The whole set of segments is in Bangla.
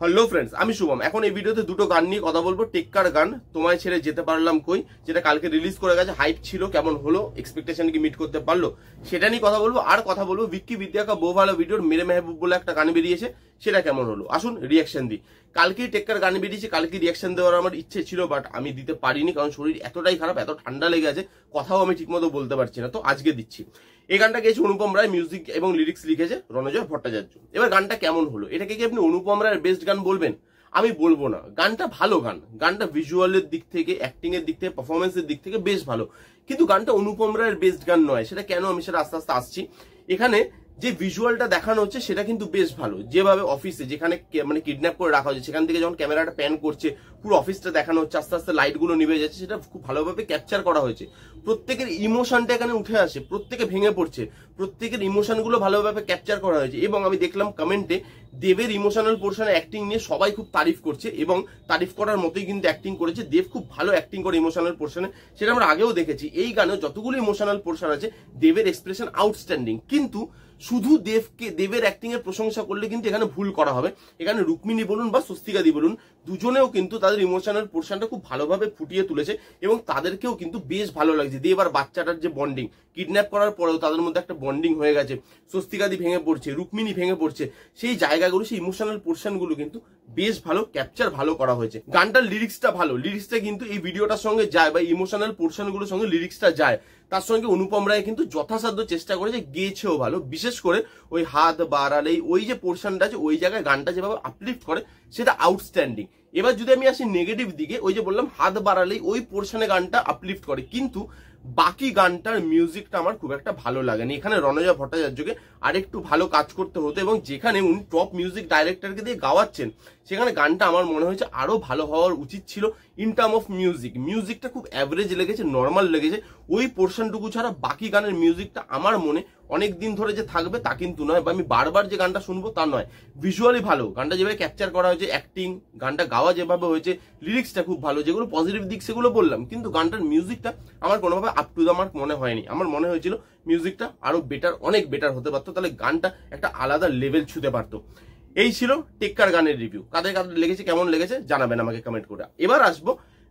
হ্যালো ফ্রেন্ডস, আমি শুভম। এখন এই ভিডিওতে দুটো গান নিয়ে কথা বলবো। টেক্কার গান তোমায় ছেড়ে যেতে পারলাম কই, যেটা কালকে রিলিজ করে গেছে। হাইপ ছিল, কেমন হলো, এক্সপেকটেশন কি মিট করতে পারলো, সেটা নিয়ে কথা বলবো। আর কথা বলবো ভিক্কি বিদ্যা কা বো ভালো ভিডিওর মেরে মেহবুব বলে একটা গান বেরিয়েছে, সেটা কেমন হলো। আসুন রিয়াকশন দিই। কালকেই টেক্কার গান বেরিয়েছে, কালকে রিয়াকশন দেওয়ার আমার ইচ্ছে ছিল, বাট আমি দিতে পারিনি, কারণ শরীর এতটাই খারাপ, এত ঠান্ডা লেগে আছে, কথাও আমি ঠিকমতো বলতে পারছি না। তো আজকে দিচ্ছি। এই গানটা গেয়েছে অনুপম রায়, মিউজিক এবং লিরিক্স লিখেছে রণজয় ভট্টাচার্য। এবার গানটা কেমন হলো, এটাকে কি আপনি অনুপম রায়ের বেস্ট গান বলবেন? আমি বলবো না। গানটা ভালো গান, গানটা ভিজুয়ালের দিক থেকে, অ্যাক্টিং এর দিক থেকে, পারফরমেন্সের দিক থেকে বেশ ভালো, কিন্তু গানটা অনুপম রায়ের বেস্ট গান নয়। সেটা কেন, আমি সেটা আস্তে আস্তে আসছি। এখানে যে ভিজুয়ালটা দেখানো হচ্ছে সেটা কিন্তু বেশ ভালো। যেভাবে অফিসে যেখানে মানে কিডন্যাপ করে রাখা হচ্ছে, সেখান থেকে যখন ক্যামেরাটা প্যান করছে, পুরো অফিসটা দেখানো হচ্ছে, আস্তে আস্তে লাইট গুলো নিভে যাচ্ছে, সেটা খুব ভালোভাবে ক্যাপচার করা হয়েছে। প্রত্যেকের ইমোশনটা এখানে উঠে আসে, প্রত্যেকে ভেঙে পড়ছে, প্রত্যেকের ইমোশন গুলো ভালোভাবে ক্যাপচার করা হয়েছে। এবং আমি দেখলাম কমেন্টে দেবের ইমোশনাল পোর্শনে অ্যাক্টিং নিয়ে সবাই খুব তারিফ করছে, এবং তারিফ করার মতোই কিন্তু অ্যাক্টিং করেছে। দেব খুব ভালো অ্যাক্টিং করে ইমোশনাল পোর্শনে, সেটা আমরা আগেও দেখেছি। এই গানেও যতগুলো ইমোশনাল পোর্শন আছে, দেবের এক্সপ্রেশন আউটস্ট্যান্ডিং। কিন্তু শুধু দেবের অ্যাক্টিং এর প্রশংসা করলে কিন্তু এখানে ভুল করা হবে। এখানে রুক্মিণী বলুন বা স্বস্তিকাদি বলুন, দুজনেও কিন্তু তাদের ইমোশনাল পোর্শনটা খুব ভালোভাবে ফুটিয়ে তুলেছে, এবং তাদেরকেও কিন্তু বেশ ভালো লাগছে। দেব আর বাচ্চাটার যে বন্ডিং, কিডন্যাপ করার পরেও তাদের মধ্যে একটা বন্ডিং হয়ে গেছে। স্বস্তিকাদি ভেঙে পড়ছে, রুক্মিণী ভেঙে পড়ছে, সেই জায়গাগুলো, সেই ইমোশনাল পোর্শন গুলো কিন্তু বেশ ভালো ক্যাপচার ভালো করা হয়েছে। গানটার লিরিক্সটা ভালো, লিরিক্সটা কিন্তু এই ভিডিওটার সঙ্গে যায়, বা ইমোশনাল পোর্শন গুলোর সঙ্গে লিরিক্সটা যায়। তার সঙ্গে অনুপম রায় কিন্তু যথাসাধ্য চেষ্টা করেছে, গেয়েছেও ভালো। বিশেষ করে ওই হাত বাড়ালেই ওই যে পোর্শনটা আছে, ওই জায়গায় গানটা যেভাবে আপলিফ্ট করে, সেটা আউটস্ট্যান্ডিং। এবার যদি আমি আসি নেগেটিভ দিকে, ওই যে বললাম হাত বাড়ালেই ওই পোর্শনে গানটা আপলিফ্ট করে, কিন্তু বাকি গানটার মিউজিকটা আমার খুব একটা ভালো লাগেনি। এখানে রণজয় ভট্টাচার্যকে আরেকটু ভালো কাজ করতে হতো, এবং যেখানে উনি টপ মিউজিক ডাইরেক্টরকে দিয়ে গাওয়াচ্ছেন, সেখানে গানটা আমার মনে হয়েছে আরো ভালো হওয়ার উচিত ছিল। ইন টার্ম অফ মিউজিকটা খুব অ্যাভারেজ লেগেছে, নর্মাল লেগেছে। ওই পোর্শনটুকু ছাড়া বাকি গানের মিউজিকটা আমার মনে অনেক দিন ধরে যে থাকবে তা কিন্তু নয়, বা আমি বারবার যে গানটা শুনবো তা নয়। ভিজুয়ালি ভালো, গানটা যেভাবে ক্যাপচার করা হয়েছে, অ্যাক্টিং, গানটা গাওয়া যেভাবে হয়েছে, লিরিক্সটা খুব ভালো। যেগুলো পজিটিভ দিক সেগুলো বললাম, কিন্তু গানটার মিউজিকটা আমার কোনোভাবে আপ টু দ্য মার্ক মনে হয়নি। আমার মনে হয়েছিল মিউজিকটা আরো বেটার, অনেক বেটার হতে পারতো, তাহলে গানটা একটা আলাদা লেভেল ছুঁতে পারতো। এই ছিল টেক্কার গানের রিভিউ। কাদের কাদের লেগেছে, কেমন লেগেছে জানাবেন আমাকে কমেন্ট করে। এবার আসবো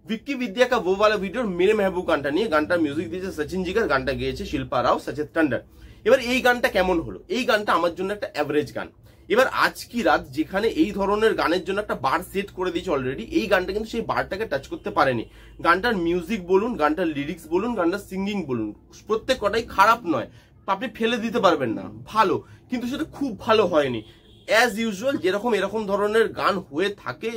ভিক্কি বিদ্যা কা वो वाला ভিডিওর মেরে মেহবুব গানটা নিয়ে। গানটার মিউজিক দিয়েছে সচিন জিগার, গানটা গেয়েছে শিল্পা রাও, সচেত টন্ডন। এবার এই গানটা কেমন হলো, এই গানটা আমার জন্য একটা অ্যাভারেজ গান। এবার আজ কি রাত যেখানে এই ধরনের গানের জন্য একটা বার সেট করে দিয়েছে অলরেডি, এই গানটা কিন্তু সেই বারটাকে টাচ করতে পারেনি। গানটার মিউজিক বলুন, গানটার লিরিক্স বলুন, গানটার সিঙ্গিং বলুন, প্রত্যেক কটাই খারাপ নয়, আপনি ফেলে দিতে পারবেন না, ভালো, কিন্তু সেটা খুব ভালো হয়নি। অ্যাজ ইউজুয়াল যেরকম এরকম ধরনের গান হয়ে থাকে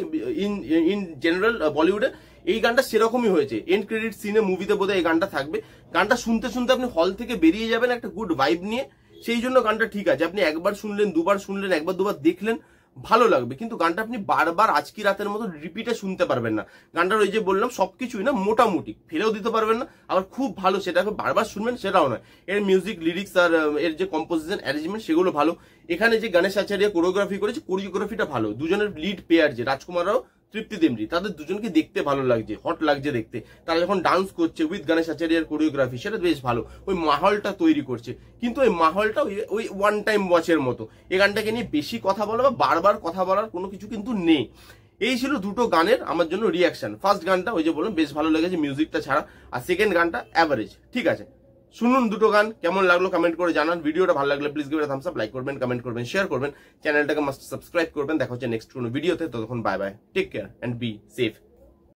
ইন জেনারেল বলিউডে, এই গানটা সেরকমই হয়েছে। এন্ড ক্রেডিট সিনে, মুভিতে বোধহয় এই গানটা থাকবে। গানটা শুনতে শুনতে আপনি হল থেকে বেরিয়ে যাবেন একটা গুড ভাইব নিয়ে, সেই জন্য গানটা ঠিক আছে। আপনি একবার শুনলেন, দুবার শুনলেন, একবার দুবার দেখলেন, ভালো লাগবে, কিন্তু গানটা আপনি বারবার আজকি রাতের মতো রিপিটে শুনতে পারবেন না। গানটার ওই যে বললাম সবকিছুই না, মোটামুটি ফেলেও দিতে পারবেন না, আবার খুব ভালো সেটাকে বারবার শুনবেন সেটাও নয়। এর মিউজিক, লিরিক্স আর এর যে কম্পোজিশন, অ্যারেঞ্জমেন্ট, সেগুলো ভালো। এখানে যে গণেশ আচার্য কোরিওগ্রাফি করেছে, কোরিওগ্রাফিটা ভালো। দুজনের লিড পেয়ার যে রাজকুমার রাও, তৃপ্তি দেমরি, তাদের দুজনকে দেখতে ভালো লাগছে, হট লাগছে দেখতে। তারা যখন ডান্স করছে উইথ গণেশ আচার্যের কোরিওগ্রাফি, সেটা বেশ ভালো, ওই মাহলটা তৈরি করছে। কিন্তু ওই মাহলটা ওই ওয়ান টাইম ওয়াচের মতো। এই গানটাকে নিয়ে বেশি কথা বলা বা বারবার কথা বলার কোনো কিছু কিন্তু নেই। এই ছিল দুটো গানের আমার জন্য রিয়াকশন। ফার্স্ট গানটা ওই যে বললাম বেশ ভালো লেগেছে মিউজিকটা ছাড়া, আর সেকেন্ড গানটা অ্যাভারেজ। ঠিক আছে, শুনুন দুটো গান, কেমন লাগলো কমেন্ট করে জানান। ভিডিওটা ভালো লাগলে please give it a Thums up, like করবেন, কমেন্ট করবেন, শেয়ার করবেন, চ্যানেলটাকে মাস্ট সাবস্ক্রাইব করবেন। দেখা হচ্ছে নেক্সট কোনো ভিডিওতে। ততক্ষণ bye bye, take care and be safe.